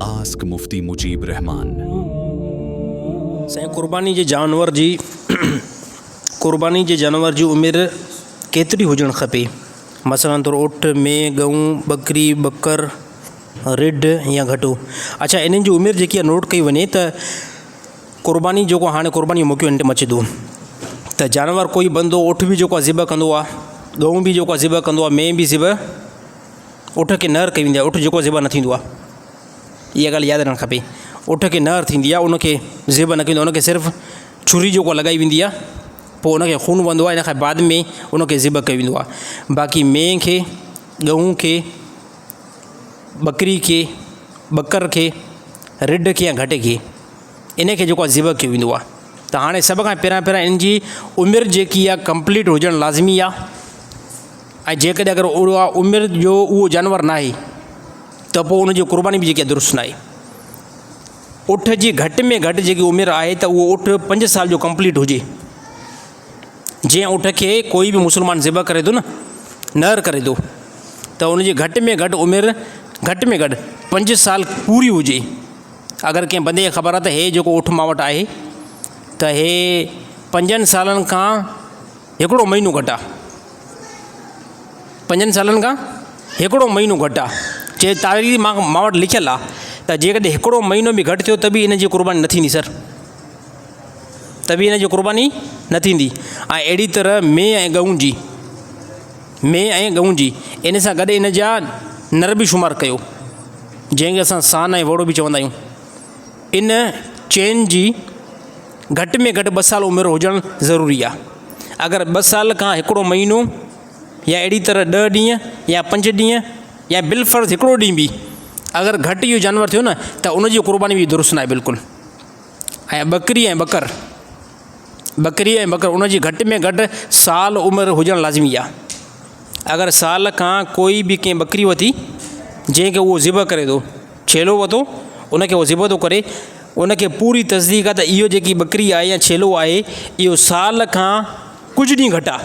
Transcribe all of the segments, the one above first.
Ask मुफ्ती मुजीब रहमान। साईं क़ुर्बानी जे जानवर जी उमिरि केतिरी हुजणु खपे? मसलन तौरु उठ, मेंह, गऊं, बकरी, बकर, रिढ या घटो। अच्छा, इन्हनि जी उमिरि जेकी आहे नोट कई वञे त क़ुर्बानी जेको हाणे क़ुर्बानी जो मौक़ो इन टाइम अचे थो त जानवर कोई बंदो उठ बि जेको आहे ज़िब कंदो आहे, गऊं बि जेको आहे ज़िब कंदो आहे, मेंह बि ज़िब उठ खे नर कई वेंदी आहे। उठ जेको ज़िब न थींदो आहे, इहा ॻाल्हि यादि रखणु खपे। उठ खे नर थींदी आहे, उनखे ज़िब न कंदो, उनखे सिर्फ़ु छुरी जेको लॻाई वेंदी आहे, पोइ उनखे खून वंदो आहे, इन खां बाद में उनखे ज़िब कयो वेंदो आहे। बाक़ी मेंह खे, गऊं खे, बकरी खे, बकर खे, रिढ खे या घटे खे, इन खे जेको आहे ज़िब कयो वेंदो आहे। त हाणे सभ खां पहिरियां इन जी उमिरि जेकी आहे कंप्लीट हुजणु लाज़मी आहे। ऐं जेकॾहिं अगरि उहा उमिरि जो उहो जानवर न आहे त पोइ उनजी क़ुर्बानी बि जेकी आहे दुरुस्त न आहे। उठ जी घटि में घटि जेकी उमिरि आहे त उहो उठ 5 साल जो कंप्लीट हुजे। जंहिं उठ खे कोई बि मुस्लमान ज़िब करे थो न, नर करे थो, त उनजी घटि में घटि उमिरि घटि में घटि 5 साल पूरी हुजे। अगरि कंहिं बंदे खे ख़बर आहे त हे जेको उठ मां वटि आहे त हे 5 सालनि खां हिकिड़ो महीनो घटि आहे, 5 सालनि खां हिकिड़ो महीनो घटि आहे, जे तारीख़ मां वटि लिखियलु आहे त जेकॾहिं हिकिड़ो महीनो बि घटि थियो त बि इन जी क़ुर्बानी न थींदी सर, त बि इन जी क़ुर्बानी न थींदी। ऐं अहिड़ी तरह मेंह ऐं गऊं जी इन सां गॾु इन जा नर बि शुमारु कयो, जंहिंखे असां सान ऐं वोड़ो बि चवंदा आहियूं। इन चैन जी घटि में घटि 2 साल उमिरि हुजणु ज़रूरी आहे। अगरि 2 साल खां हिकिड़ो महीनो या अहिड़ी तरह 10 ॾींहं या 5 ॾींहं या बिलफर्ज़ हिकिड़ो ॾींहुं बि अगरि घटि इहो जानवर थियो न त उनजी क़ुर्बानी बि दुरुस्त न आहे बिल्कुलु। ऐं बकरी ऐं बकर उनजी घटि में घटि साल उमिरि हुजणु लाज़मी आहे। अगरि साल खां कोई बि कंहिं बकरी वरिती जंहिंखे उहो ज़िब करे थो, छेलो वरितो, उनखे उहो ज़िब थो करे, उनखे पूरी तसदीक़ आहे त इहो जेकी बकरी आहे या छेलो आहे इहो साल खां कुझु ॾींहुं घटि आहे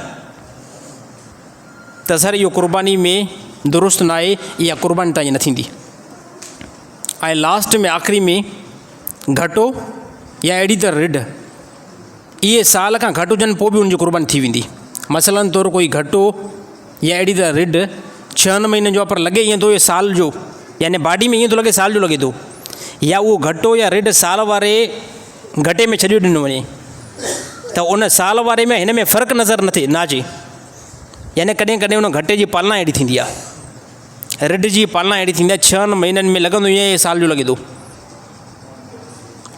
त सर इहो क़ुर्बानी में दुरुस्त न आहे, इहा क़ुर्बानी तव्हांजी न थींदी। ऐं लास्ट में आख़िरी में घटो या अहिड़ी तरह रिढ, इहे साल खां घटि हुजनि पोइ बि उनजी क़ुर्बानी थी वेंदी। मसलन तौरु कोई घटो या अहिड़ी तरह रिढ 6 महीननि जो आहे पर लॻे ईअं थो इहे साल जो, यानी बाडी में ईअं थो लॻे साल जो लॻे थो, या उहो घटो या रिढ साल वारे घटे में छॾियो ॾिनो वञे त उन साल वारे में हिन में फ़र्क़ु नज़र न अचे। यानी कॾहिं कॾहिं उन घटे जी पालना अहिड़ी थींदी आहे, रिढ जी पालना अहिड़ी थींदी आहे, 6 महीननि में लॻंदो ईअं साल जो लॻे थो,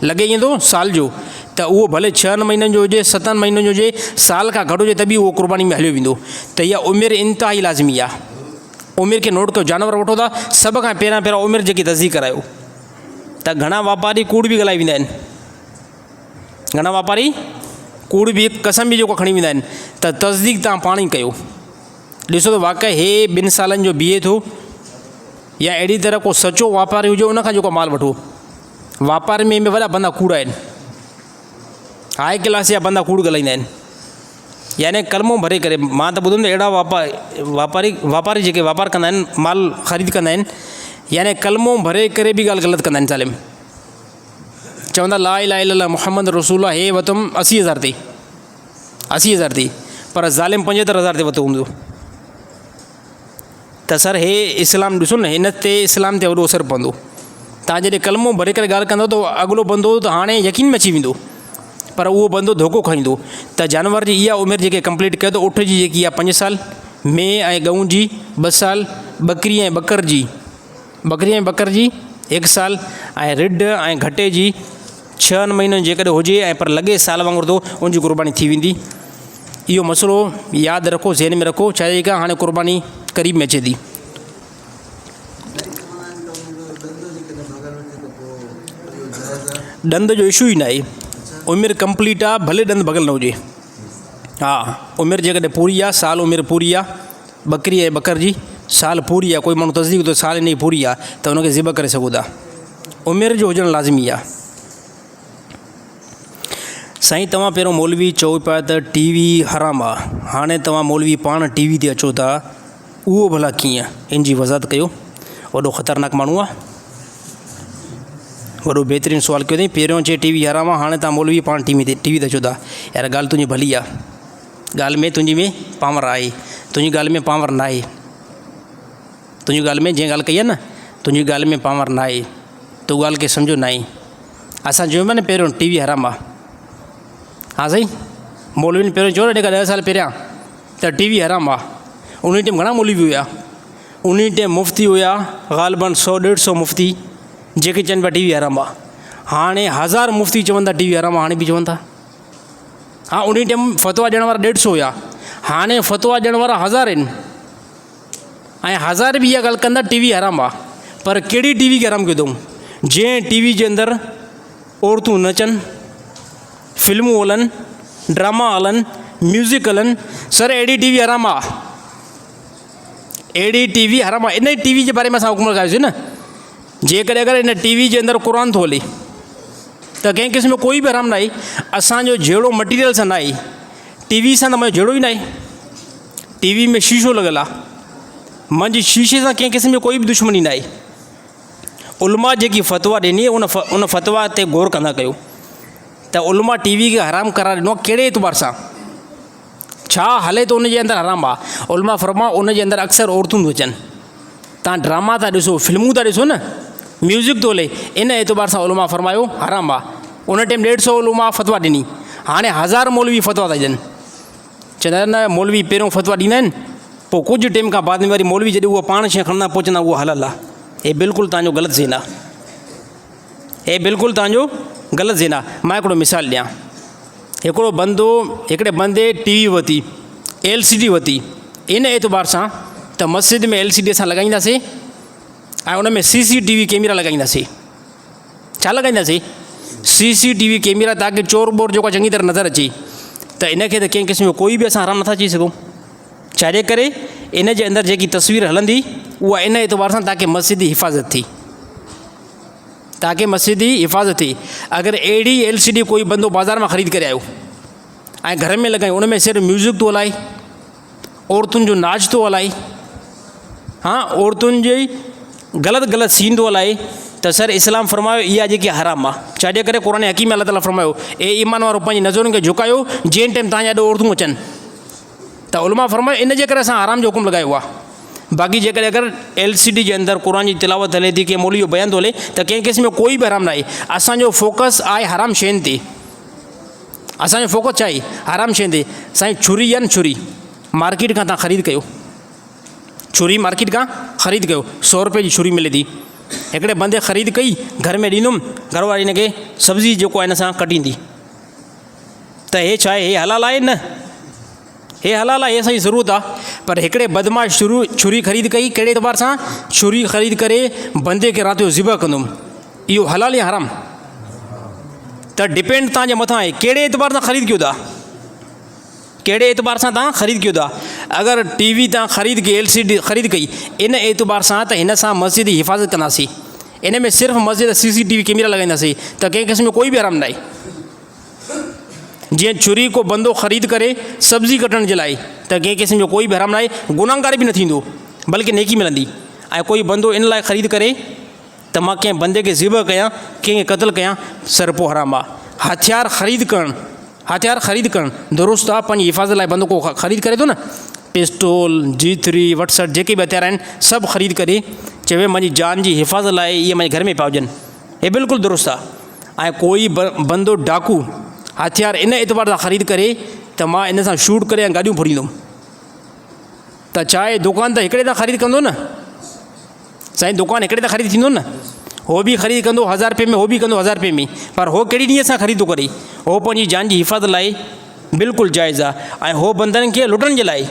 लॻे ईअं थो साल जो, त उहो भले 6 महीननि जो हुजे, 7 महीननि जो हुजे, साल खां घटि हुजे त बि उहो क़ुर्बानी में हलियो वेंदो। त इहा उमिरि इंतिहाई लाज़मी आहे। उमिरि खे नोट कयो, जानवर वठो था सभ खां पहिरियां उमिरि जेकी तसदीक़ करायो। त घणा वापारी कूड़ बि ॻाल्हाए वेंदा आहिनि, घणा वापारी कूड़ बि कसम बि जेको खणी वेंदा आहिनि, त तसदीक़ तव्हां पाण ई कयो, ॾिसो त वाक़ई हे 2 सालनि जो बीहे थो या अहिड़ी तरह को सचो वापारी हुजे उनखां जेको माल वठो। वापारी में वॾा बंदा कूड़ आहिनि, हाई क्लास जा बंदा कूड़ ॻाल्हाईंदा आहिनि। यानी कलमो भरे करे, मां त ॿुधुमि त अहिड़ा वापारी जेके वापारु कंदा आहिनि, माल ख़रीद कंदा आहिनि, यानी कलमो भरे करे बि ॻाल्हि ग़लति कंदा आहिनि। ज़ालिम चवंदा ला इलाहा इल्लल्लाह मुहम्मद रसूलुल्लाह, हे वरितुमि 80,000 ते, पर ज़ालिम 75,000 ते वरितो हूंदो। त सर हे इस्लाम ॾिसो न, हिन ते इस्लाम ते वॾो असरु पवंदो। तव्हां जॾहिं कलमो भरे करे ॻाल्हि कंदो त अॻिलो बंदो त हाणे यकीन में अची वेंदो, पर उहो बंदो धोखो खाईंदो। त जानवर जी इहा उमिरि जेके कंप्लीट कयो त उठ जी जेकी आहे 5 साल, मेंह ऐं गऊं जी 2 साल, बकरी ऐं बकर जी 1 साल, ऐं रिढ ऐं घटे जी 6 महीननि जेकॾहिं हुजे ऐं पर लॻे साल वांगुरु थो, उनजी क़ुर्बानी थी वेंदी। इहो मसइलो यादि रखो, ज़हन में रखो, छाहे का हाणे क़ुर्बानी क़रीब में अचे थी। ॾंद जो इशू ई न आहे, उमिरि कंप्लीट आहे, भले ॾंद भॻल न हुजे। हा, उमिरि जेकॾहिं पूरी आहे, साल उमिरि पूरी आहे, बकरी ऐं बकर जी साल पूरी आहे, कोई माण्हू तसदीक़ थो साल इन जी पूरी आहे त हुनखे ज़िब करे सघो था। उमिरि जो हुजणु लाज़मी आहे। साईं तव्हां पहिरियों मौलवी चओ पिया त टीवी हराम आहे, हाणे तव्हां मौलवी पाण टीवी ते अचो था, उहो भला कीअं? इन जी वज़ाहत कयो, वॾो ख़तरनाक माण्हू आहे। वॾो बहितरीनु सुवालु कयो अथई। पहिरियों चए टी वी हराम आहे, हाणे तव्हां मौलवी पाण टी वी ते चओ था। यार ॻाल्हि तुंहिंजी भली आहे, ॻाल्हि में तुंहिंजी में पावर आहे, तुंहिंजी ॻाल्हि में पावर न आहे। तुंहिंजी ॻाल्हि में जंहिं ॻाल्हि कई आहे न, तुंहिंजी ॻाल्हि में पावर न आहे, तूं ॻाल्हि खे सम्झो न आहे। असां चयूं पिया न पहिरियों टी वी हराम आहे, हा साईं, मौलवीनि पहिरियों चयो न जेका 10 साल पहिरियां त टी वी हराम आहे। उन टाइम घणा मौलवी हुया, उन टाइम मुफ़्ती हुया ग़ालिबन 100-150 मुफ़्ती जेके चवनि पिया टी वी हराम आहे। हाणे 1000 मुफ़्ती चवनि था टी वी हराम आहे, हाणे बि चवनि था। हा, उन टाइम फ़तवा ॾियण वारा 150 हुया, हाणे फ़तवा ॾियण वारा 1000 आहिनि। ऐं 1000 बि इहा ॻाल्हि कंदा टी वी हराम आहे। पर कहिड़ी टी वी खे हराम कयो अथऊं? जंहिं टी वी जे अंदरि औरतूं नचनि, फिल्मूं हलनि, ड्रामा हलनि, म्यूज़िक हलनि, सर अहिड़ी टी वी हराम आहे, अहिड़ी टी वी हराम आहे। इन टी वी जे बारे में असां हुकुम लॻायोसीं न, जेकॾहिं अगरि इन टी वी जे अंदरि क़ुर थो हले त कंहिं क़िस्म जो कोई बि हराम न आहे। असांजो जहिड़ो मटीरियल सां न आहे, टी वी सां त मुंहिंजो जहिड़ो ई न आहे। टी वी में शीशो लॻल आहे, मुंहिंजी शीशे सां कंहिं क़िस्म जो कोई बि दुश्मनी न आहे। उलमा जेकी फ़तवा ॾिनी उन फ़तवा ते गौर कंदा कयो त उलमा टी वी खे हराम करार ॾिनो कहिड़े एतबार सां, छा हले थो उन जे अंदरि हराम आहे। उलमा फरमा उन जे अंदरि अक्सर औरतूं थियूं अचनि। तव्हां ड्रामा था ॾिसो, फिल्मूं था ॾिसो न, म्यूज़िक थो हले, इन एतबार सां उलमा फरमायो हराम आहे। उन टाइम 150 उलमा फ़तवा ॾिनी, हाणे 1000 मौलवी फ़तवा था ॾियनि। चवंदा न मौलवी पहिरियों फ़तवा ॾींदा आहिनि, पोइ कुझु टाइम खां बाद में वरी मौलवी जॾहिं उहा पाण शइ खणंदा पहुचंदा उहा हलल आहे। हे बिल्कुलु तव्हांजो ग़लति ज़हन आहे, हे बिल्कुलु तव्हांजो ग़लति ज़हन आहे। मां हिकिड़ो मिसाल ॾियां। हिकिड़े बंदे टी वी वरिती, LCD वरिती, इन एतबार सां त मस्जिद में LCD असां लॻाईंदासीं ऐं उन में CCTV कैमरा लॻाईंदासीं। छा लॻाईंदासीं? CCTV कैमरा, ताकी चोर बोर जेको चङी तरह नज़र अचे। त इन खे त कंहिं क़िस्म जो कोई बि असां हराम नथा चई सघूं। छाजे करे? इन जे अंदरि जेकी तस्वीर हलंदी उहा इन एतबार सां ताकी मस्जिद जी हिफ़ाज़त थी, ताकी मस्जिद जी हिफ़ाज़त थी। अगरि अहिड़ी LCD कोई बंदो बाज़ार मां ख़रीद करे आयो ऐं घर में लॻायूं, उन में सिर्फ़ु म्यूज़िक थो हलाए, औरतुनि जो नाच थो हलाए, हा, औरतुनि जी ग़लति सीन थो हलाए, त सर इस्लाम फरमायो इहा जेकी हराम आहे। छाजे करे? क़ुरान हकीम अल्लाह ताला फरमायो ए ईमान वारो पंहिंजी नज़रुनि खे झुकायो जंहिं टाइम तव्हांजा ॾाढो औरतूं अचनि। त उलमा फरमायो इन जे करे असां हराम जो हुकुम लॻायो आहे। बाक़ी जेकॾहिं अगरि LCD जे अंदरि क़ुरान जी तिलावत हले थी, कंहिं मौलवी जो बयानु थो हले, त कंहिं क़िस्म जो कोई बि हराम न आहे। असांजो फोकस आहे हराम शयुनि ते, असांजो फोकस छा आहे? हराम शयुनि ते। साईं छुरी आहे न, छुरी मार्केट खां तव्हां ख़रीद कयो, छुरी मार्केट खां ख़रीद कयो, 100 रुपए जी छुरी मिले थी। हिकिड़े बंदे ख़रीद कई, घर में ॾींदुमि, घरवारी हिन खे सब्ज़ी जेको आहे हिन सां कटींदी। त हे छा आहे? हे हलाल आहे न? हे हलाल आहे, हे असांजी ज़रूरत आहे। पर हिकिड़े बदमाश छुरी ख़रीद कई, कहिड़े एतबार सां? छुरी ख़रीद करे बंदे खे राति जो ज़िबह कंदुमि, इहो हलाल या हराम? त डिपेंड तव्हांजे मथां आहे कहिड़े एतबार सां ख़रीद कयो था, कहिड़े एतबार सां तव्हां ख़रीद कयो था। अगरि टी वी तव्हां ख़रीद कई, LCD ख़रीद कई इन एतबार सां, त हिन सां मस्जिद जी हिफ़ाज़त कंदासीं, इन में सिर्फ़ु मस्जिद CCTV कैमरा लॻाईंदासीं, त कंहिं क़िस्म जो कोई बि हराम न आहे। जीअं छुरी को बंदो ख़रीद करे सब्ज़ी कटण जे लाइ, त कंहिं क़िस्म जो कोई बि हराम न आहे, गुनाहगार बि न थींदो, बल्कि नेकी मिलंदी। ऐं कोई बंदो इन लाइ ख़रीद करे त मां कंहिं बंदे खे ज़िबह कयां, कंहिंखे क़तलु कयां, सर पोइ हराम आहे। हथियार ख़रीद करणु दुरुस्त आहे, पंहिंजी हिफ़ाज़त लाइ बंदो को ख़रीद करे थो न, पिस्टोल, G3, वटसट जेके बि हथियार आहिनि सभु ख़रीद करे चवे मुंहिंजी जान जी हिफ़ाज़त लाइ इहे मुंहिंजे घर में पिया हुजनि, हे बिल्कुलु दुरुस्त आहे। ऐं कोई बंदो डाकू हथियार इन एतबार सां ख़रीद करे त मां इन सां शूट करे ऐं गाॾियूं फोड़ींदुमि, त चाहे दुकान त हिकिड़े तां ख़रीद कंदो न साईं, दुकान हिकिड़े तां ख़रीद थींदो न, हो बि ख़रीद कंदो 1000 रुपए में, हो बि कंदो 1000 रुपए में, पर हो कहिड़ी नीयत सां ख़रीद थो करे? हो पंहिंजी जान जी हिफ़ाज़त लाइ बिल्कुलु जाइज़ आहे, ऐं हो बंदनि खे लुटण जे लाइ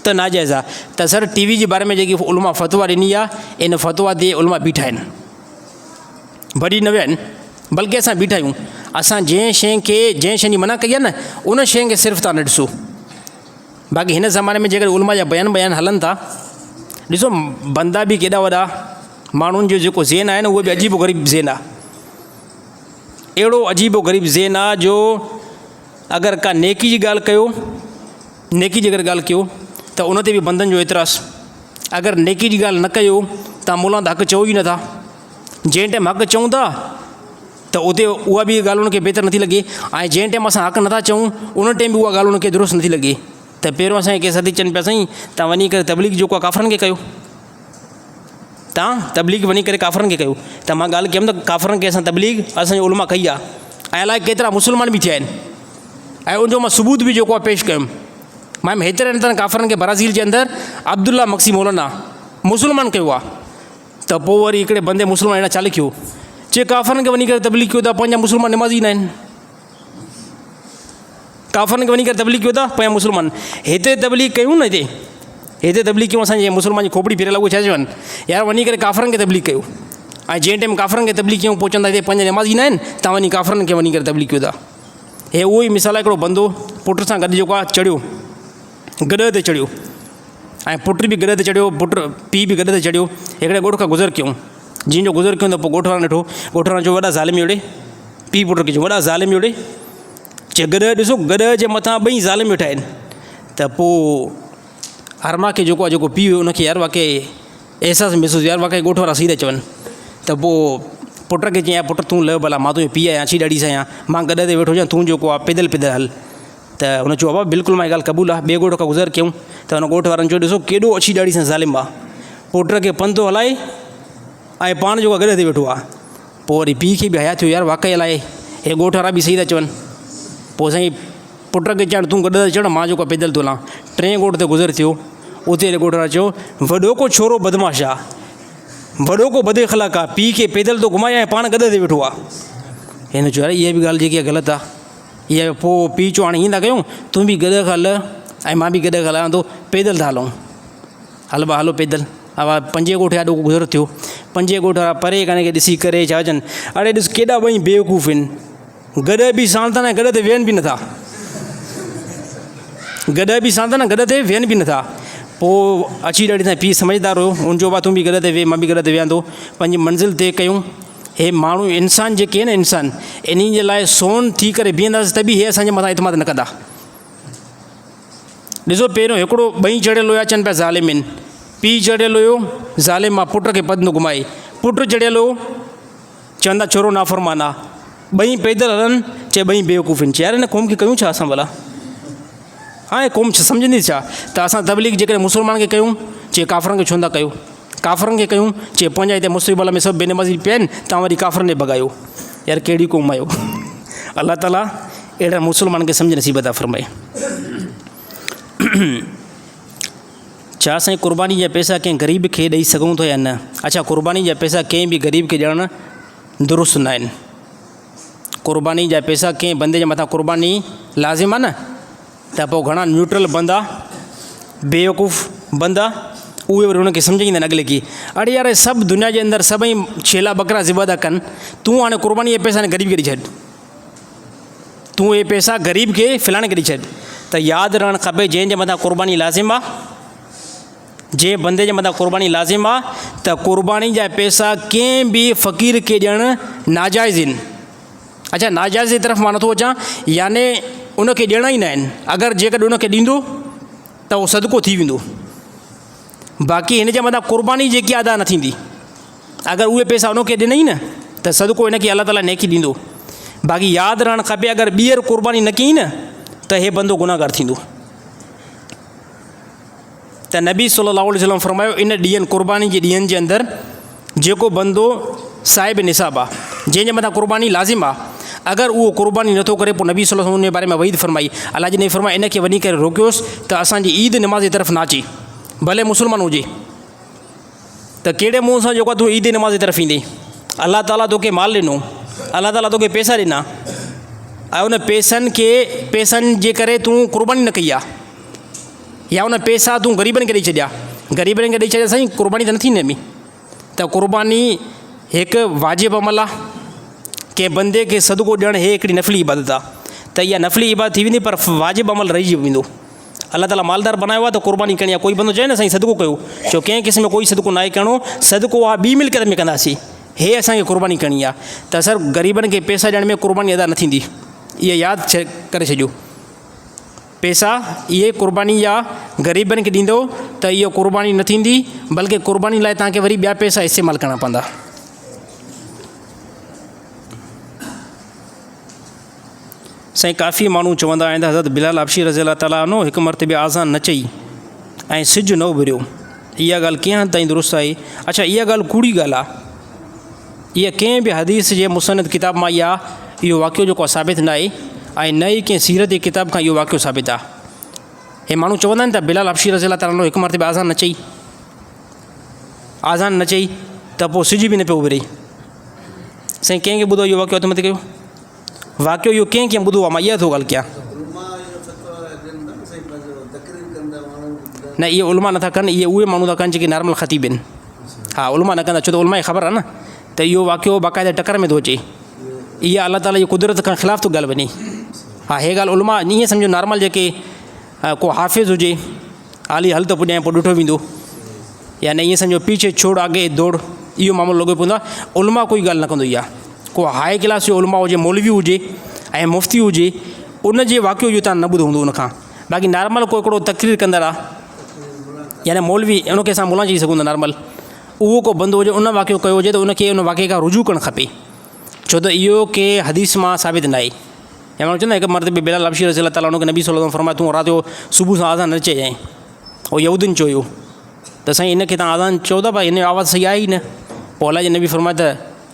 त नाजाइज़ आहे। त सर टी वी जे बारे में जेकी उलमा फ़तवा ॾिनी आहे, इन फ़तवा ते उलमा बीठा आहिनि, भॼी न विया आहिनि, बल्कि असां बीठा आहियूं। असां जंहिं शइ जी मना कई आहे न, उन शइ खे सिर्फ़ु तव्हां न ॾिसो। बाक़ी हिन ज़माने में जेकर उलमा जा बयान हलनि था, ॾिसो बंदा बि केॾा वॾा, माण्हुनि जो जेको ज़हन आहे न उहो बि अजीबो ग़रीब ज़हन आहे, अहिड़ो अजीबो ग़रीब ज़हन आहे जो अगरि का नेकी जी ॻाल्हि कयो, नेकी जी अगरि ॻाल्हि कयो त उन ते बि बंदनि जो एतिराज़ु। अगरि नेकी जी ॻाल्हि न कयो, तव्हां मुला त हक़ चओ ई नथा। जंहिं टाइम हक़ चऊं था त उते उहा बि ॻाल्हि उनखे बहितर नथी लॻे। ऐं जंहिं टाइम असां हक़ नथा चऊं उन टाइम बि उहा ॻाल्हि उनखे दुरुस्त नथी लॻे। त पहिरियों असांखे कंहिं सदी चवनि पिया साईं तव्हां वञी करे तबलीग जेको आहे काफ़रनि खे कयो, तव्हां तबलीग वञी करे काफ़रनि खे कयो। त मां ॻाल्हि कयमि त काफ़रनि खे असां तबलीग असांजे उलमा कई आहे, ऐं अलाए केतिरा मुस्लमान बि थिया आहिनि, ऐं उनजो मां सबूत बि जेको आहे पेश कयुमि। मां हेतिरे अंदरि काफ़रनि खे ब्राज़ील जे अंदरि अब्दुल्ला मक्सी मौलाना मुस्लमान कयो आहे। त पोइ वरी हिकिड़े बंदे मुस्लमान अहिड़ा चालिक थियो चए काफ़रनि खे वञी करे तबलीग कयो था, पंहिंजा मुस्लमान निमाज़ी न आहिनि। काफ़रनि खे वञी करे तबलीग कयो था, पंहिंजा मुस्लमान हिते तबलीग कयूं न, हिते तबलीग कयूं असांजे मुस्लमान जी खोपड़ी फिरियल उहे छा चवनि यार वञी करे काफ़रनि खे तबलीग कयो। ऐं जंहिं टाइम काफ़रनि खे तबलीग कयूं पोइ चवंदा हिते पंहिंजा निमाज़ी न आहिनि, तव्हां वञी काफ़रनि खे वञी करे तबलीग कयो था। हे उहो ई मिसाल आहे, हिकिड़ो बंदो पुट सां गॾु जेको आहे चढ़ियो, गॾ ते चढ़ियो, ऐं पुट बि गॾ ते चढ़ियो, पुट पीउ बि गॾ ते चढ़ियो, हिकिड़े ॻोठ खां गुज़र कयूं। जिन जो गुज़र कयूं त पोइ ॻोठ वारनि ॾिठो, ॻोठ वारनि चयो वॾा ज़ालिम जोड़े, पीउ पुट खे चयो वॾा ज़ालिम जोड़े, चए गॾ ॾिसो गॾ जे मथां ॿई ज़ालिम वेठा आहिनि। त पोइ अरमा खे जेको आहे जेको पीउ हुयो उनखे यार वाक़ई अहसासु महसूसु यार वाक़ई ॻोठ वारा सही था चवनि। त पोइ पुट खे चई यार पुट तूं लह भला, मां तुंहिंजो पीउ आहियां, अची ॾाढी सां आहियां, मां गॾ ते वेठो हुजां, तूं जेको आहे पैदल पैदल हल। त हुन चयो बाबा बिल्कुलु मां ॻाल्हि क़बूल आहे। ॿिए ॻोठ खां गुज़र कयूं त हुन ॻोठ वारनि चयो ॾिसो केॾो अची ॾाढी सां ज़ालिम आहे, पुट खे पंधु हलाए ऐं पाण जेको गॾ ते वेठो आहे। पोइ वरी पीउ खे बि हया थियो यार वाक़ई अलाए हे ॻोठ वारा बि सही था चवनि। पोइ साईं पुट खे चवणु तूं गॾ ते चढ़, मां जेको आहे पैदल थो हलां। टे ॻोठ ते गुज़र थियो, उते ॻोठ वारा चयो वॾो को छोरो बदमाश आहे, वॾो को बदे ख़लाक आहे, पीउ खे पैदल थो घुमाए ऐं पाण गॾ ते वेठो आहे। हिन चयो यार इहा बि ॻाल्हि जेकी आहे ग़लति आहे। इहा पोइ पीउ चयो हाणे ईअं था कयूं, तूं बि गॾ खां हल ऐं मां बि गॾ खां हलां थो, पैदल था हलूं, हल भाउ हलो पैदल। हा पंजे ॻोठ ॾाढो गुज़र थियो, पंजे ॻोठ वारा परे काने खे ॾिसी करे छा चवनि अड़े ॾिस केॾा ॿई बेवकूफ़ आहिनि, गॾ बि साण था न गॾ ते वेहनि बि नथा, गॾ बि साण था न गॾ ते वेहनि बि नथा। पोइ अची ॾाढी सां पीउ सम्झदार हुयो, हुनजो भाउ तूं बि गॾ ते वेह, मां बि गॾ ते वेहां थो, पंहिंजी मंज़िल तइ कयूं। हे माण्हू इंसान जेके आहिनि इंसान, इन्हनि जे लाइ सोन थी करे बीहंदासीं त बि हे असांजे मथां इतमाद न कंदा। ॾिसो पहिरियों हिकिड़ो ॿई चढ़ियल हुया, चवनि पिया ज़ालिम आहिनि, पीउ चढ़ियल हुयो ज़ालिम आहे, पुट खे पंधु घुमाए, पुटु चढ़ियल हो चवंदा छोरो नाफ़रमान आहे, ॿई पैदल हलनि चए ॿई बेवकूफ़ आहिनि। चए यार हिन क़ौम खे कयूं छा असां भला, हाणे क़ौम सम्झंदी छा? त असां तबलीग जेकॾहिं मुस्लमान खे कयूं चए काफ़रनि खे छो था कयो, काफ़रनि खे कयूं चए पंहिंजा हिते मुस्लिम में सभु बेनमाज़ी पिया आहिनि, तव्हां वरी काफ़रनि खे भॻायो। यार कहिड़ी क़ौम आहियो। अलाह ताला अहिड़ा मुस्लमान खे सम्झ नसीब था फ़रमाए। छा असां क़ुर्बानी जा पैसा कंहिं ग़रीब खे ॾेई सघूं था या न? अच्छा, क़ुर्बानी जा पैसा कंहिं बि ग़रीब खे ॾियणु दुरुस्त न आहिनि। क़ुर्बानी जा पैसा कंहिं बंदे जे मथां क़ुर्बानी लाज़िम आहे न, त पोइ घणा न्यूट्रल बंदा बेवकूफ़ बंदा उहे वरी हुनखे सम्झाईंदा आहिनि अॻिले की अड़े यार सभु दुनिया जे अंदरि सभई छेला बकरा ज़िबा था कनि, तूं हाणे क़ुर्बानी जा पैसा ग़रीब खे ॾेई छॾ, तूं इहे पैसा ग़रीब खे फलाणे खे ॾेई छॾ। त यादि रहणु खपे जंहिंजे मथां क़ुर्बानी लाज़िम आहे, जंहिं बंदे जे मथां क़ुर्बानी लाज़िम आहे त क़ुर्बानी जा पैसा कंहिं बि फ़क़ीर खे ॾियणु नाजाइज़ आहिनि। अच्छा, नाजाइज़ जी तरफ़ मां नथो अचां, याने उनखे ॾियणा ई न आहिनि। अगरि जेकॾहिं उनखे ॾींदो त उहो सदको थी वेंदो, बाक़ी हिन जे मथां क़ुर्बानी जेकी अदा न थींदी। अगरि उहे पैसा उनखे ॾिनई न त सदको हिनखे अलाह ताला नेकी ॾींदो। बाक़ी यादि रहणु खपे अगरि ॿीहर क़ुर्बानी न कई न त हे बंदो गुनाहगार थींदो। त नबी सल्लल्लाहु अलैहि वसल्लम फरमायो इन ॾींहंनि क़ुर्बानी जे ॾींहंनि जे अंदरि जेको बंदो साहिब निसाब आहे, जंहिंजे मथां क़ुर्बानी लाज़िम आहे, अगरि उहो क़ुर्बानी नथो करे पोइ नबी सल्लल्लाहु अलैहि वसल्लम उन जे बारे में वईद फरमाई, अलाह जी ने फरमाई इनखे वञी करे रोकियोसि त असांजी ईद निमाज़ जी तरफ़ न अचे, भले मुस्लमान हुजे। त कहिड़े मुंहं सां जेको आहे तूं ईद निमाज़ जी तरफ़ ईंदे? अलाह ताला तोखे माल ॾिनो, अलाह ताला तोखे पैसा ॾिना, ऐं उन पैसनि जे करे तूं क़ुर्बानी न कई आहे, या उन पैसा तूं ग़रीबनि खे ॾेई छॾिया, ग़रीबनि खे ॾेई छॾिया साईं क़ुर्बानी त न थींदी में। त क़ुर्बानी हिकु वाजिबु अमल आहे, कंहिं बंदे खे सदको ॾियणु हे हिकिड़ी नफ़ली इबादत आहे। त इहा नफ़ली इबादत थी वेंदी पर वाजिबु अमल रहिजी वेंदो। अलाह ताला मालदार बनायो आहे त क़ुर्बानी करणी आहे। कोई बंदो चए न साईं सदको कयो, छो कंहिं क़िस्म में कोई सदको न आहे करिणो, सदको आहे ॿी मिल्कियत में कंदासीं, हे असांखे क़ुर्बानी करणी आहे। त सर ग़रीबनि खे पैसा ॾियण में क़ुर्बानी अदा न थींदी, इहा यादि करे छॾियो। पैसा इहे क़ुर्बानी या ग़रीबनि खे ॾींदो त इहो क़ुर्बानी न थींदी, बल्कि क़ुर्बानी लाइ तव्हांखे वरी ॿिया पैसा इस्तेमालु करणा पवंदा। साईं काफ़ी माण्हू चवंदा आहिनि त हज़रत बिलाल हबशी रज़ी अल्लाह ताला अन्हो हिकु मरतबे आज़ान न चई ऐं सिजु न उभिरियो। इहा ॻाल्हि कीअं हद ताईं दुरुस्त आहे? अच्छा, इहा ॻाल्हि कूड़ी ॻाल्हि आहे। इहा कंहिं बि हदीस जे मुसनद किताब मां इहो वाक़ियो जेको आहे साबित न आहे ऐं न ई कंहिं सीरत जी किताब खां इहो वाक़ियो साबित आहे। हे माण्हू चवंदा आहिनि त बिलाल हबशी रज़ी अल्लाह ताला अन्हो हिकु मरतबे आज़ान न चई त पोइ सिज बि न पियो उभिरे। साईं कंहिंखे ॿुधो इहो वाक़ियो? हथ मथे कयो। वाक़ियो इहो कंहिं ॿुधो आहे? मां इहा थो ॻाल्हि कयां। न, इहे उलमा नथा कनि, इहे उहे माण्हू था कनि जेके नॉर्मल ख़तीब आहिनि। हा, उलमा न कंदा, छो त उलमा जी ख़बर आहे न त इहो वाक़ियो बाक़ाइदा टकर में थो अचे। इहा अलाह ताला जी कुदरत खां ख़िलाफ़ु थो ॻाल्हि वञे। हा, हे ॻाल्हि उलमा ईअं सम्झो नॉर्मल जेके को हाफ़िज़ हुजे, हाली हल त पुॼाए पोइ ॾिठो वेंदो, या न ईअं सम्झो पीछे छोड़ आगे दौड़, इहो मामिलो लॻो पवंदो आहे। उलमा कोई ॻाल्हि न कंदो। इहा को हाई क्लास जो उलमा हुजे, मौलवी हुजे ऐं मुफ़्ती हुजे, उन जे वाक़ियो इहो तव्हां न ॿुधो हूंदो उनखां। बाक़ी नॉर्मल को हिकिड़ो तक़रीर कंदड़ आहे, यानी मौलवी, उनखे असां मुला चई सघूं था नॉर्मल, उहो को बंदो हुजे, उन वाक़ियो कयो हुजे त उनखे उन वाक़िए खां रुजू करणु खपे, छो त इहो के हदीस मां साबित न आहे। या माण्हू चवंदा हिकु मरतबे बिलाल हबशी रज़ी अल्लाह ताला उनखे नबी सल्लल्लाहु अलैहि वसल्लम फरमायो, तूं राति जो सुबुह सां आज़ान न चइजांइ, उहो यहूदियुनि चयो त साईं हिनखे तव्हां आज़ान चओ था, भाई हिन जो आवाज़ु सही आहे ई न। पोइ अलाह जे नबी फरमायो त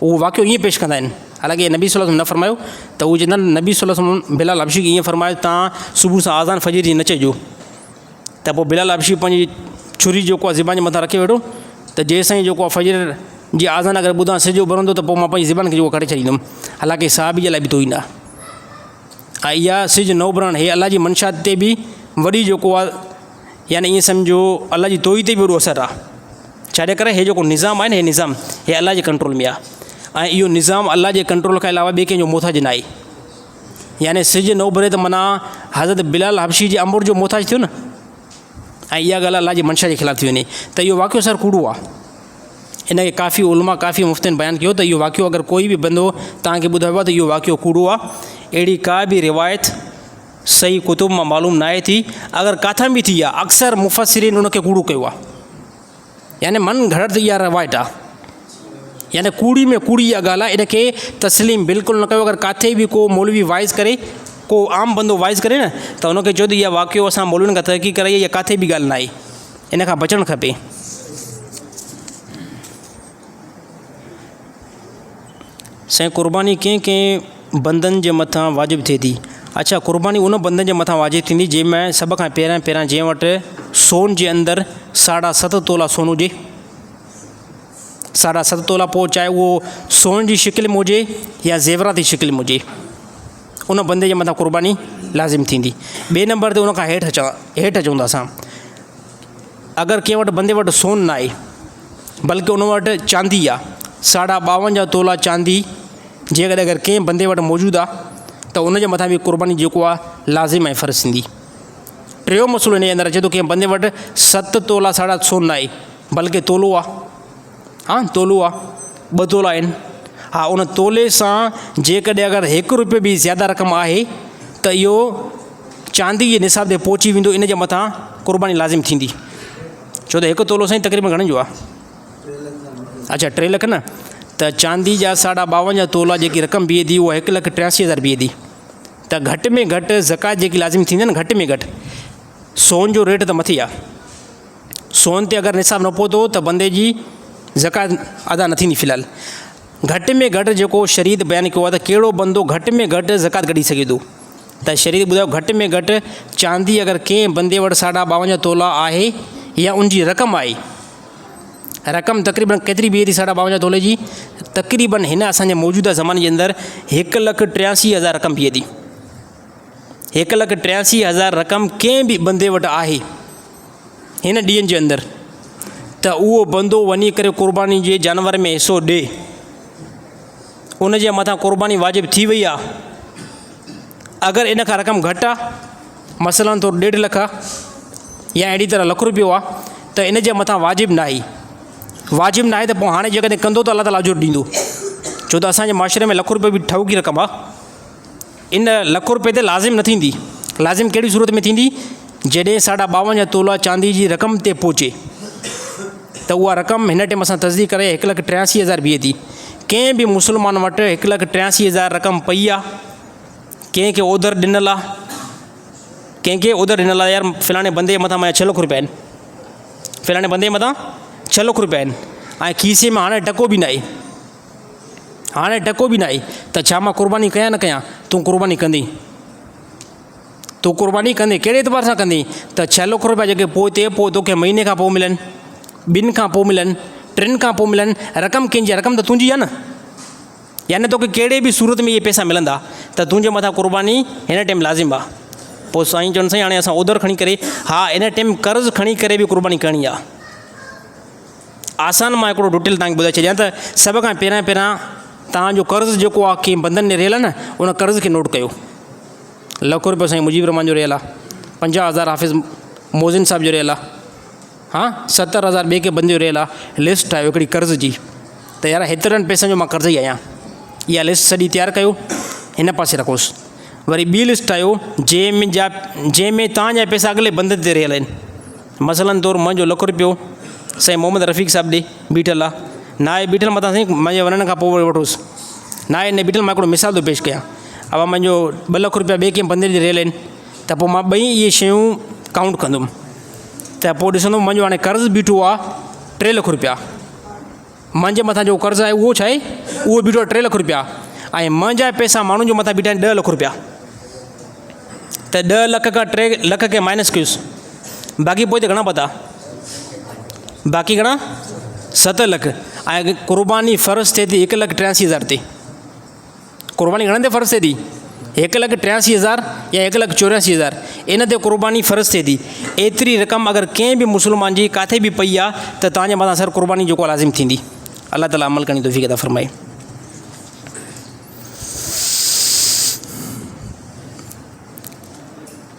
उहो वाक़ियो ईअं पेश कंदा आहिनि, हालांकि नबी सल्लल्लाहु अलैहि वसल्लम न फरमायो त उहो चवंदा आहिनि नबी सल्लल्लाहु अलैहि वसल्लम बिलाल हबशी खे ईअं फरमायो तव्हां सुबुह सां आज़ान फजर जी न चइजो। त पोइ बिलाल हबशी पंहिंजी छुरी जेको आहे ज़िबान जे मथां रखे वेठो त जेसिताईं जेको आहे फजर जी आज़ान अगरि ॿुधां सिज उभरंदो त पोइ मां पंहिंजी ज़िबान खे जेको करे छॾींदुमि, हालांकि साहबी जे लाइ बि तो ईंदा। ऐं इहा सिज न उभरणु हे अलाह जी मंशा ते बि वॾी जेको आहे, यानी ईअं सम्झो अलाह जी तोई ते बि वॾो असरु आहे। छाजे करे हे जेको निज़ाम आहे न, हे निज़ाम हे अलाह जे कंट्रोल में आहे, ऐं इहो निज़ाम अलाह जे कंट्रोल खां अलावा ॿिए कंहिंजो मोहताज न आहे। यानी सिज न उभरे त माना हज़रत बिलाल हबशी जे अमुर जो मोहताज थियो न, ऐं इहा ॻाल्हि अलाह जी मंशा जे ख़िलाफ़ु थी वञे त इहो वाक़ियो सर कूड़ो आहे। इनखे काफ़ी उलमा काफ़ी मुफ़्तिन बयानु कयो त इहो वाक़ियो अगरि कोई बि बंदो तव्हांखे ॿुधायो आहे त इहो वाक़ियो कूड़ो आहे। अहिड़ी का बि रिवायत सही कुतुब मां मालूम न आहे थी, अगरि काथां बि थी आहे अक्सर मुफ़सिरीन उनखे कूड़ो कयो आहे, यानी मन घड़त इहा रिवायत आहे, यानी कूड़ी में कूड़ी इहा ॻाल्हि आहे। इनखे तस्लीम बिल्कुलु न कयो। अगरि काथे बि को मौलवी वाइज़ करे, को आम बंदो वाइज़ करे न, त उनखे चओ त इहा वाक़ियो असां मौलवियुनि खां तहक़ीक़ कराई, इहा काथे बि ॻाल्हि न आहे, इन खां बचणु खपे। साईं क़ुर्बानी कंहिं कंहिं बंदनि जे मथां वाजिबु थिए थी? अच्छा, क़ुर्बानी उन बंदनि जे मथां वाजिबु थींदी जंहिंमें सभ खां पहिरियां जंहिं वटि सोन जे अंदरि 7.5 तोला सोन हुजे। 7.5 तोला, पोइ चाहे उहो सोन जी शिकिल में हुजे या ज़ेवरात जी शिकिल में हुजे, उन बंदे जे मथां क़ुर्बानी लाज़िम थींदी। ॿिए नंबर ते उनखां हेठि अचूं था असां, अगरि कंहिं वटि बंदे वटि सोन न आहे, बल्कि उन वटि चांदी आहे, 52 तोला चांदी जेकॾहिं अगरि कंहिं बंदे वटि मौजूदु आहे त उनजे मथां बि क़ुर्बानी जेको आहे लाज़िम ऐं फ़र्ज़ु थींदी। टियों मसइलो इन जे अंदरि अचे थो, कंहिं बंदे वटि 7 तोला साढा सोन न आहे, बल्कि तोलो आहे। हा, तोलो आहे, 2 तोला आहिनि। हा, उन तोले सां जेकॾहिं अगरि 1 रुपयो बि ज़्यादा रक़म आहे त इहो चांदी जे निसाब ते पहुची वेंदो, इन जे मथां क़ुर्बानी लाज़िम थींदी। छो त 1 तोलो साईं तक़रीबन घणे जो आहे? अच्छा, 3 लख न, त चांदी जा 52 तोला जेकी रक़म बीहे थी उहा 1,83,000 बीहे थी। त घटि में घटि ज़कात जेकी लाज़िम थींदी आहे न, घटि में घटि, सोन जो रेट त मथे आहे, सोन ते अगरि निसाब न पहुतो त बंदे जी ज़कात अदा न थींदी। फ़िलहालु घटि में घटि जेको शरीयत बयानु कयो आहे त कहिड़ो बंदो घटि में घटि ज़कात कढी सघे थो, त शरीयत ॿुधायो घटि में घटि चांदी अगरि कंहिं बंदे वटि 52 तोला आहे या उनजी रक़म आहे, रक़म तक़रीबन केतिरी बीहे थी 52 तोले जी? तक़रीबन हिन असांजे मौजूदा ज़माने जे अंदरि 1,83,000 रक़म बीहे थी। 1,83,000 रक़म कंहिं बि बंदे वटि आहे हिन ॾींहंनि जे अंदरि, त उहो बंदो वञी करे क़ुर्बानी जे जानवर में हिसो ॾिए, उनजे मथां क़ुर्बानी वाजिबु थी वई आहे। अगरि इन खां रक़म घटि आहे, मसइलन तौरु 1.5 लख आहे या अहिड़ी तरह ₹1 आहे, त इन जे मथां वाजिबु न आहे। वाजिबु न आहे त पोइ हाणे जेकॾहिं कंदो त अलाह ताला अजुर ॾींदो, छो त असांजे माशरे में ₹1 बि ठहकी रक़म आहे। इन ₹1 ते लाज़िम न थींदी। लाज़िम कहिड़ी सूरत में थींदी? जॾहिं 52 तोला चांदी जी रक़म ते पहुचे त उहा रक़म हिन टाइम असां तस्दीक करे 1,83,000 बीहे थी। कंहिं बि मुस्लमान वटि 1,83,000 रक़म पई आहे, कंहिंखे ओधर ॾिनल आहे, कंहिंखे ओधर ॾिनल आहे, यार फ़लाणे बंदे जे मथां मुंहिंजा 6 लख रुपया आहिनि, फ़लाणे बंदे जे मथां 6 लख रुपया आहिनि, ऐं खीसे में हाणे टको बि न आहे, हाणे टको बि न आहे, त छा मां क़ुर्बानी कयां न कयां? तूं क़ुर्बानी कंदी, तूं क़ुर्बानी कंदे कहिड़े एतबार सां कंदी? त 6 लख रुपया जेके पोइ तोखे महीने खां पोइ मिलनि, 2 खां पोइ मिलनि, 3 खां पोइ मिलनि, रक़म कंहिंजी आहे? रक़म त तुंहिंजी आहे न। यानी तोखे कहिड़े बि सूरत में इहे पैसा मिलंदा त तुंहिंजे मथां क़ुर्बानी हिन टाइम लाज़िम आहे। पोइ साईं चवनि साईं हाणे असां ओधर खणी करे, हा इन टाइम कर्ज़ु खणी करे बि क़ुर्बानी करणी आहे। आसान मां हिकिड़ो डिटेल तव्हांखे ॿुधाए छॾियां त सभ खां पहिरियां तव्हांजो कर्ज़ु जेको आहे कंहिं बंधन में रहियल आहे न, उन कर्ज़ खे नोट कयो। 1 लख रुपयो साईं मुजीब रहमान जो रहियल आहे, 50,000 हाफ़िज़ मोज़िन साहिब जो रहियल आहे, हाँ 70,000 ॿिए के बंदे जो रहियल आहे। लिस्ट ठाहियो हिकिड़ी कर्ज़ जी, त यार हेतिरनि पैसनि जो मां कर्ज़ ई आहियां, इहा लिस्ट सॼी तयारु कयो, हिन पासे रखोसि। वरी ॿी लिस्ट ठाहियो जंहिंमें तव्हांजा पैसा अॻिले बंद ते रहियल आहिनि। मसलन तौरु मुंहिंजो 1 लख रुपयो साईं मोहम्मद रफ़ीक़ साहिबु ॾे बीठल आहे, ना आहे बीठल मथां साईं मुंहिंजे वञण खां पोइ वठोसि, ना आहे न बीठल। मां हिकिड़ो मिसाल थो पेश कयां, अब मुंहिंजो 2 लख रुपया ॿिए कंहिं बंदे ते रहियल आहिनि, त पोइ मां ॿई इहे शयूं काउंट कंदुमि, त पोइ ॾिसंदुमि मुंहिंजो हाणे कर्ज़ु बीठो आहे 3 लख रुपया, मुंहिंजे मथां जो कर्ज़ु आहे उहो छा आहे, उहो बीठो आहे 3 लख रुपया, ऐं मुंहिंजा पैसा माण्हुनि जे मथां बीठा आहिनि 10 लख रुपया। त 10 लख खां 3 लख खे माइनस कयोसि, बाक़ी पोइ घणा पता? बाक़ी घणा? 7 लख। ऐं क़ुर्बानी फ़र्ज़ु थिए थी 1,83,000 ते। क़ुर्बानी घणे ते फ़र्ज़ु थिए थी? 1,83,000 या 1,84,000, इन ते क़ुर्बानी फ़र्ज़ु थिए थी। एतिरी रक़म अगरि कंहिं बि मुस्लमान जी किथे बि पई आहे त तव्हांजे मथां सर क़ुर्बानी जेको लाज़िम थींदी। अल्लाह ताला अमल करण जी तौफ़ीक़ अता फ़रमाए।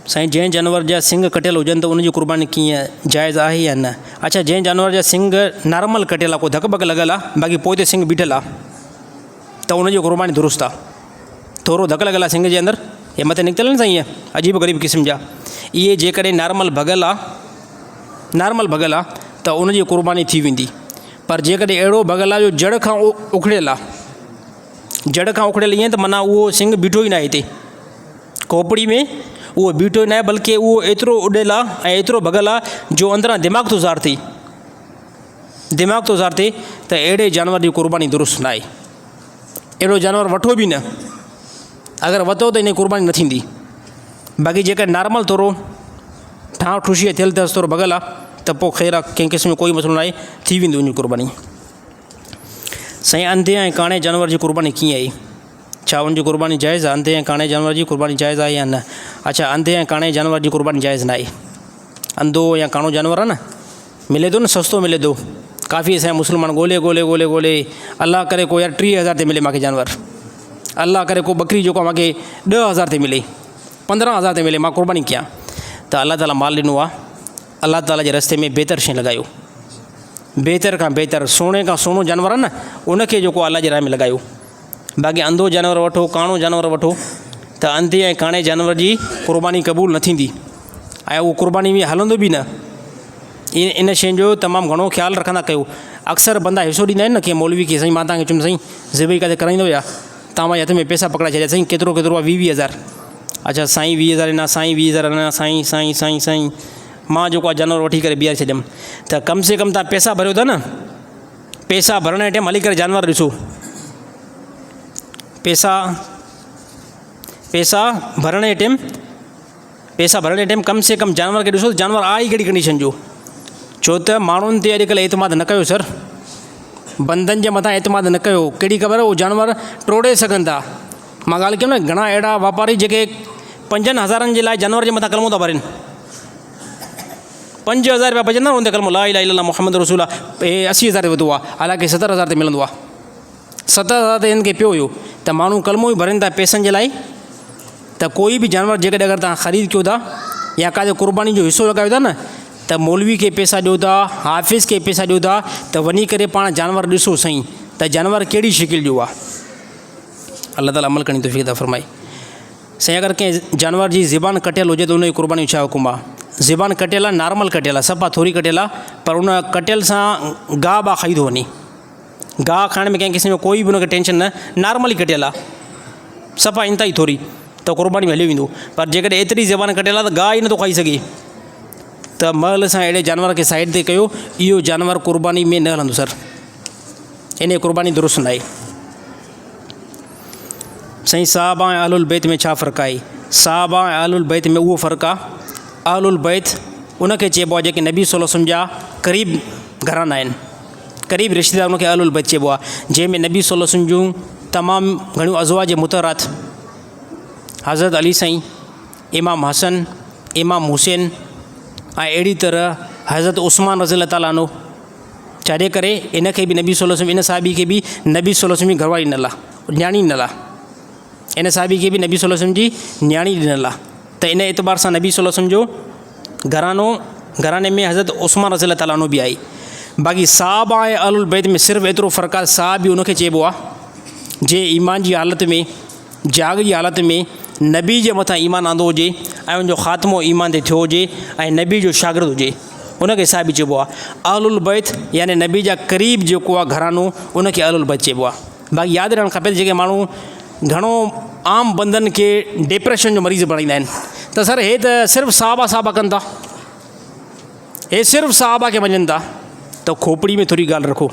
साईं जंहिं जानवर जा सिंग कटियल हुजनि त उनजी क़ुर्बानी कीअं जाइज़ आहे या न? अच्छा, जंहिं जानवर जा सिंग नॉर्मल कटियल आहे, को धक बक लॻल आहे, बाक़ी पोइ ते सिंग बीठल आहे, त उनजी क़ुर्बानी दुरुस्त आहे। थोरो धक लॻल आहे सिंग जे अंदरि, हे मथे निकितल न साईं, ईअं अजीब ग़रीब क़िस्म जा, इहे जेकॾहिं नॉर्मल भॻल आहे त उनजी क़ुर्बानी थी वेंदी। पर जेकॾहिं अहिड़ो भॻल आहे जो जड़ खां उखड़ियल आहे, जड़ खां उखड़ियल ईअं त माना उहो सिंग बीठो ई न आहे हिते खोपड़ी में, उहो बीठो ई न आहे, बल्कि उहो एतिरो उॾियल आहे ऐं एतिरो भॻल आहे जो अंदरां दिमाग़ थो ज़ाहिर थिए, त अहिड़े जानवर जी क़ुर्बानी दुरुस्त न आहे। अहिड़ो जानवर वठो बि न, अगरि वरितो त इन जी क़ुर्बानी न थींदी। बाक़ी जेकर नॉर्मल थोरो ठाह ठुशीअ थियल अथसि, थोरो भॻल आहे, त पोइ ख़ैर आहे, कंहिं क़िस्म जो कोई मसइलो न आहे, थी वेंदी उनजी क़ुर्बानी। साईं अंधे ऐं काणे जानवर जी क़ुर्बानी कीअं आहे? छा उनजी क़ुर्बानी जाइज़ आहे? अंधे ऐं काणे जानवर जी क़ुर्बानी जाइज़ आहे या न? अच्छा, अंधे ऐं काणे जानवर जी क़ुर्बानी जाइज़ न आहे। अंधो या काणो जानवर आहे न, मिले थो न, सस्तो मिले थो, काफ़ी असांजा मुस्लमान ॻोल्हे अल्लाह करे को यार 30,000 ते मिले मूंखे जानवर, अल्लाह करे को बकरी जेको मूंखे 10,000 ते मिले, 15,000 ते मिले, मां क़ुर्बानी कयां। त अल्लाह ताला माल ॾिनो आहे, अल्लाह ताला जे रस्ते में बहितर शइ लॻायो, बहितर खां बहितर, सोणे खां सोनो जानवर आहे न, उनखे जेको अल्लाह जे राह में लॻायो। बाक़ी अंधो जानवर वठो, काणो जानवर वठो, त अंधे ऐं काणे जानवर जी क़ुर्बानी क़बूल न थींदी, ऐं उहो क़ुर्बानी में हलंदो बि न। इन शइ जो तमामु घणो ख़्यालु रखंदा कयो। अक्सर बंदा हिसो ॾींदा आहिनि न कंहिं मौलवी खे, साईं मां तव्हांखे चयुमि साईं ज़िबई किथे कराईंदो या, तव्हां वञी हथ में पैसा पकड़ाए छॾिया, साईं केतिरो आहे? 20,000। अच्छा साईं 20,000 न, साईं 20,000 न, साईं मां जेको आहे जानवर वठी करे बीहारे छॾियमि। त कम से कम तव्हां पैसा भरियो था न, पैसा भरण जे टाइम हली करे जानवर ॾिसो, पैसा भरण जे टाइम कम से कम जानवर खे ॾिसो, जानवर आहे ई कहिड़ी कंडीशन जो। छो त माण्हुनि ते अॼुकल्ह एतमाद न कयो सर, बंदनि जे मथां एतमाद न कयो। कहिड़ी ख़बर उहो जानवर टोड़े सघनि था। मां ॻाल्हि कयमि न, घणा अहिड़ा वापारी जेके 5,000 जे लाइ जानवर जे मथां कलमो था भरनि, 5,000 रुपया भॼंदा उन ते कलमो ला इलाहा इल्लल्लाह मुहम्मद रसूल आहे, 80,000 ते वधो आहे, हालांकि 70,000 ते मिलंदो आहे, 70,000 ते हिन खे पियो हुयो। त माण्हू कलमो ई भरनि था पैसनि जे लाइ। त कोई बि जानवर जेकॾहिं अगरि तव्हां ख़रीद कयो था या काथे क़ुर्बानी जो हिसो लॻायो था न, त मौलवी खे पैसा ॾियो था, हाफ़िज़ खे पैसा ॾियो था, त वञी करे पाण जानवर ॾिसो सही त जानवर कहिड़ी शिकिल जो आहे। अल्लाह ताला अमल करण जी तौफ़ीक़ अता फ़रमाए। साईं अगरि कंहिं जानवर जी ज़बान कटियल हुजे त उनजी क़ुर्बानी छा हुकुम आहे? ज़बान कटियल आहे, नॉर्मल कटियल आहे, सफ़ा थोरी कटियल आहे, पर उन कटियल सां गाह बाह खाई थो वञे। गाह खाइण में कंहिं क़िस्म जो कोई बि उनखे टेंशन न, नॉर्मली कटियल आहे, सफ़ा इंतिहा ई थोरी, त क़ुर्बानी में हली वेंदो। पर जेकॾहिं एतिरी ज़बान कटियल आहे त गाह ई नथो खाई सघे त महल सां अहिड़े जानवर खे साइड ते कयो, इहो जानवर क़ुर्बानी में न हलंदो सर, इन क़ुर्बानी दुरुस्त न आहे। साईं साहबा ऐं अहलुल बैत में छा फ़र्क़ु आहे? साहबा ऐं अहलुल बैत में उहो फ़र्क़ु आहे, अहलुल बैत उनखे चइबो आहे जेके नबी सल्लल्लाहु अलैहि वसल्लम जा क़रीब घराना आहिनि, क़रीब रिश्तेदार, उनखे अहलुल बैत चइबो आहे, जंहिंमें नबी सल्लल्लाहु अलैहि वसल्लम जूं तमामु घणियूं अज़वाज मुतहरात, हज़रत अली साईं, इमाम हसन, इमाम हुसैन ऐं अहिड़ी तरह हज़रत उस्मान रज़ियल्लाहु ताला अन्हु, छाजे करे इनखे बि नबी सल्लल्लाहु अलैहि वसल्लम, इन साहिबी खे बि नबी सल्लल्लाहु अलैहि वसल्लम जी घरवारी ॾिनल आहे, न्याणी ॾिनल आहे, इन साहिबी खे बि नबी सल्लल्लाहु अलैहि वसल्लम जी न्याणी ॾिनल आहे। त इन एतबार सां नबी सल्लल्लाहु अलैहि वसल्लम जो घराने में हज़रत उस्मान रज़ियल्लाहु ताला अन्हु बि आई। बाक़ी साहबा ऐं अहलुल बैत में सिर्फ़ु एतिरो फ़र्क़ु आहे, साहबी उनखे चइबो आहे जे ईमान जी हालत में, जाग जी हालत में नबी जे मथां ईमान आंदो हुजे ऐं उनजो ख़ात्मो ईमान ते थियो हुजे ऐं नबी जो शागिर्दु हुजे, उनखे साहिबी चइबो आहे। अहलुल बैत यानी नबी जा क़रीब जेको आहे घरानो, उनखे अहलुल बैत चइबो आहे। बाक़ी यादि रखणु खपे जेके माण्हू घणो आम बंदनि खे डिप्रेशन जो मरीज़ बणाईंदा आहिनि त सर हे त सिर्फ़ु साहबा कनि था, हे सिर्फ़ु साहबा खे मञनि था, त खोपड़ी में थोरी ॻाल्हि रखो,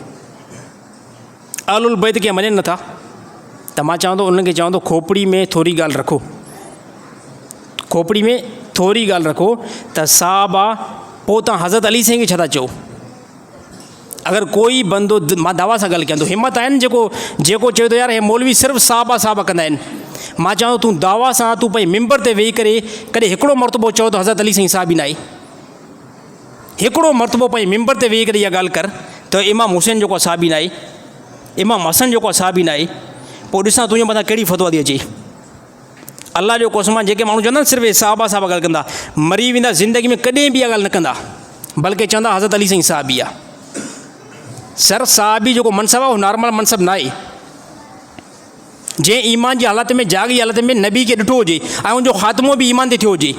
अहलुल बैत खे मञनि नथा, त मां चवंदो उन्हनि खे चवंदो खोपड़ी में थोरी ॻाल्हि रखो, खोपड़ी में थोरी ॻाल्हि रखो त साहबा, पोइ तव्हां हज़रत अली साईं खे छा था चओ? अगरि कोई बंदो, मां दावा सां ॻाल्हि कयां थो, हिमत आहिनि जेको चए थो यार हे मौलवी सिर्फ़ु साहबा कंदा आहिनि, मां चवां तूं दावा सां तूं पंहिंजे मिंबर ते वेही करे कॾहिं हिकिड़ो मरतबो चओ त हज़रत अली साईं साहिबी न आहे, हिकिड़ो मरतबो पंहिंजे मिंबर ते वेही करे इहा ॻाल्हि कर त इमाम हुसैन जेको आहे साहिबी न आहे, इमाम हसन जेको आहे साहिबी न आहे, पोइ ॾिसां तुंहिंजे मथां कहिड़ी फतवा थी अचे। अलाह जो कसम आहे, जेके माण्हू चवंदा आहिनि सिर्फ़ु साहबा ॻाल्हि कंदा, मरी वेंदा, ज़िंदगी में कॾहिं बि इहा ॻाल्हि न कंदा, बल्कि चवंदा हज़रत अली साईं साहिबी आहे। सर साहिबी जेको मनसब आहे उहो नॉर्मल मनसब न आहे, जंहिं ईमान जी हालत में, जाग जी हालत में नबी खे ॾिठो हुजे ऐं उनजो ख़ात्मो बि ईमान ते थियो हुजे,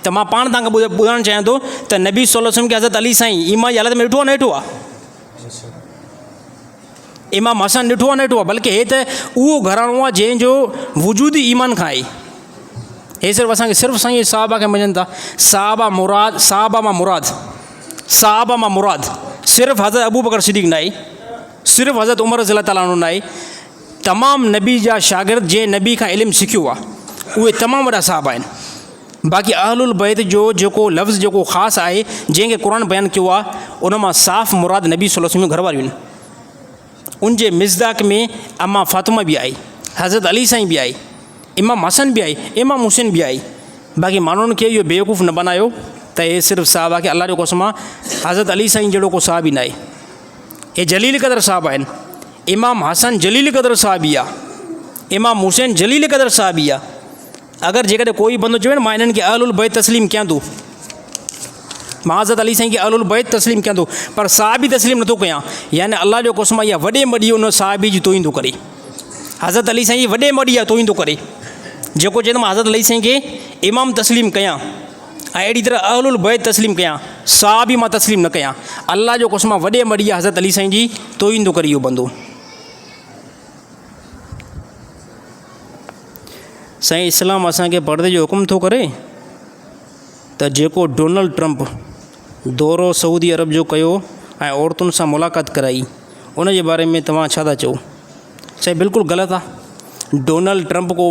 त मां पाण तव्हांखे ॿुधाइणु चाहियां थो त नबी सल्लल्लाहु अलैहि वसल्लम खे हज़रत अली साईं ईमान जी हालत में ॾिठो आहे न ॾिठो आहे, इमाम हसन ॾिठो आहे न ॾिठो आहे, बल्कि हे त उहो घरानो आहे जंहिंजो वजूद ईमान खां आहे। हे सिर्फ़ु असांखे सिर्फ़ु साईं साहबा खे मञनि था, साहबा मां मुराद सिर्फ़ु हज़रत अबू बकर सिद्दीक़ न आहे, सिर्फ़ु हज़रत उमर रज़ियल्लाहु ताला अन्हु न आहे, तमामु नबी जा शागिर्द जंहिं नबी खां इल्मु सिखियो आहे उहे तमामु वॾा साहबा आहिनि। बाक़ी अहलुल बैत जो जेको लफ़्ज़ जेको ख़ासि आहे जंहिंखे क़ुर बयानु कयो आहे, उन मां साफ़ु मुराद नबी सल्लल्लाहु अलैहि वसल्लम घर वारियूं आहिनि। उन जे मिज़दाक में अम्मा फ़ातिमा बि आई, हज़रत अली साईं बि आई, इमाम हसन बि आई, इमाम हुसैन बि आई। बाक़ी माण्हुनि खे इहो बेवकूफ़ न बनायो त हे सिर्फ़ु साहबा खे, अलाह जो कसम आहे हज़रत अली साईं जहिड़ो को साहबी न आहे, हे जलील क़दर साहब आहिनि। इमाम हसन जलील क़दर साहबी आहे, इमाम हुसैन जलील क़दर साहबी आहे। अगरि जेकॾहिं कोई बंदो चवे न मां इन्हनि खे अहलुल बैत तस्लीम कयां थो, मां हज़रत अली साईं खे अहलुल बैत तस्लीम कयां थो, पर साहबी तस्लीम नथो कयां, यानी अलाह जो कसम आहे इहा वॾे में वॾी उन साहबी जी तोहीन थो करे, हज़रत अली साईं जी वॾे में वॾी आहे तोहीन थो करे। जेको चए थो मां हज़रत अली साईं खे इमाम तस्लीम कयां ऐं अहिड़ी तरह अहलुल बैत तस्लीम कयां, साहबी मां तस्लीम न कयां, अलाह जो कसम आहे वॾे में वॾी आहे हज़रत अली साईं जी तोहीन थो करे इहो बंदो। साईं इस्लाम असांखे पर्दे जो हुकुम थो करे त जेको डोनाल्ड ट्रंप दौरो सऊदी अरब जो कयो ऐं औरतुनि सां मुलाक़ात कराई, उन जे बारे में तव्हां छा था चओ? साईं बिल्कुलु ग़लति आहे। डोनाल्ड ट्रंप को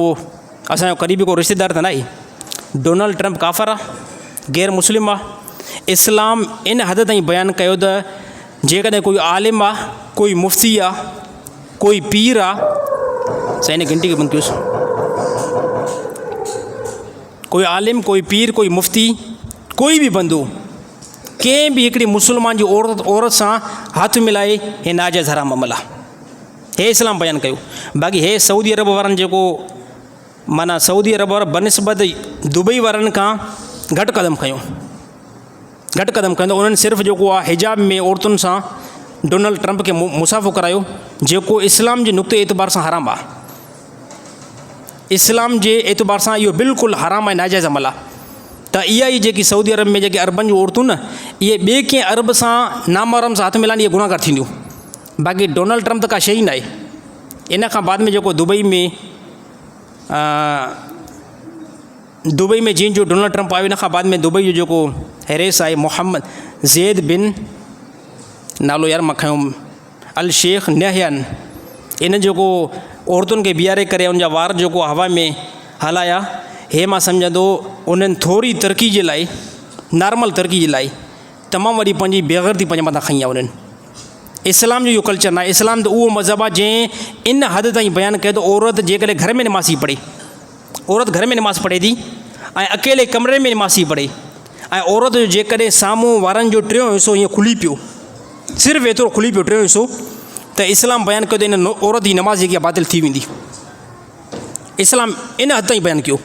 असांजो क़रीबी को रिश्तेदार त न आहे, डोनाल्ड ट्रंप काफ़र आहे, गैर मुस्लिम आहे। इस्लाम इन हद ताईं बयानु कयो त जेकॾहिं कोई आलिम आहे, कोई मुफ़्ती आहे, कोई पीर आहे, साईं इन घंटी खे बंदि कयोसि, कोई आलिम, कोई पीर, कोई मुफ़्ती, कोई बि बंदो कंहिं बि हिकिड़ी मुस्लमान जी औरत सां हथ मिलाए हे नाजाइज़ हराम अमल आहे, हे इस्लाम बयानु कयो। बाक़ी हे सऊदी अरब वारनि जेको माना सऊदी अरब वारा बनिस्बत दुबई वारनि खां घटि क़दम खयूं, घटि क़दम खयूं, उन्हनि सिर्फ़ु जेको आहे हिजाब में औरतुनि सां डोनाल्ड ट्रंप खे मुसाफ़ो करायो, जेको इस्लाम जे नुक़्ते एतबार सां हराम आहे, इस्लाम जे एतबार सां इहो बिल्कुलु हराम ऐं नाजाइज़ अमल आहे। त इहा ई जेकी सऊदी अरब में जेके अरबनि जूं औरतूं न, इहे ॿिए कंहिं अरब सां नामहरम सां हथ मिलाइनि, इहे गुनाहगार थींदियूं। बाक़ी डोनाल्ड ट्रंप त का शइ ई न आहे। इन खां बाद में जेको दुबई में दुबई में जीअं जो डोनाल्ड ट्रंप आयो, इन खां बाद में दुबई जो जेको हैरिस आहे, मोहम्मद ज़ैद बिन, नालो यार मां खयों, अल शेख नहयान, इन जेको औरतुनि खे बीहारे करे उन जा वार जेको हवा में हलाया, हे मां सम्झंदो उन्हनि थोरी तरक़ी जे लाइ, नॉर्मल तरक़ी जे लाइ तमामु वॾी पंहिंजी बेग़ैरती पंहिंजे मथां खई आहे उन्हनि। इस्लाम जो इहो कल्चर न आहे। इस्लाम त उहो मज़हब आहे जंहिं इन हद ताईं बयानु कयो त औरत जेकॾहिं घर में नमाज़ी पढ़े, औरत घर में नमाज़ पढ़े थी ऐं अकेले कमरे में नमाज़ी पढ़े, ऐं औरत जो जेकॾहिं साम्हूं वारनि जो टियों हिसो हीअं खुली पियो, सिर्फ़ु एतिरो खुली पियो टियों हिसो, त इस्लाम बयानु कयो त इन औरत जी नमाज़ जेकी आहे बातिल थी वेंदी। इस्लाम इन हद ताईं बयानु कयो।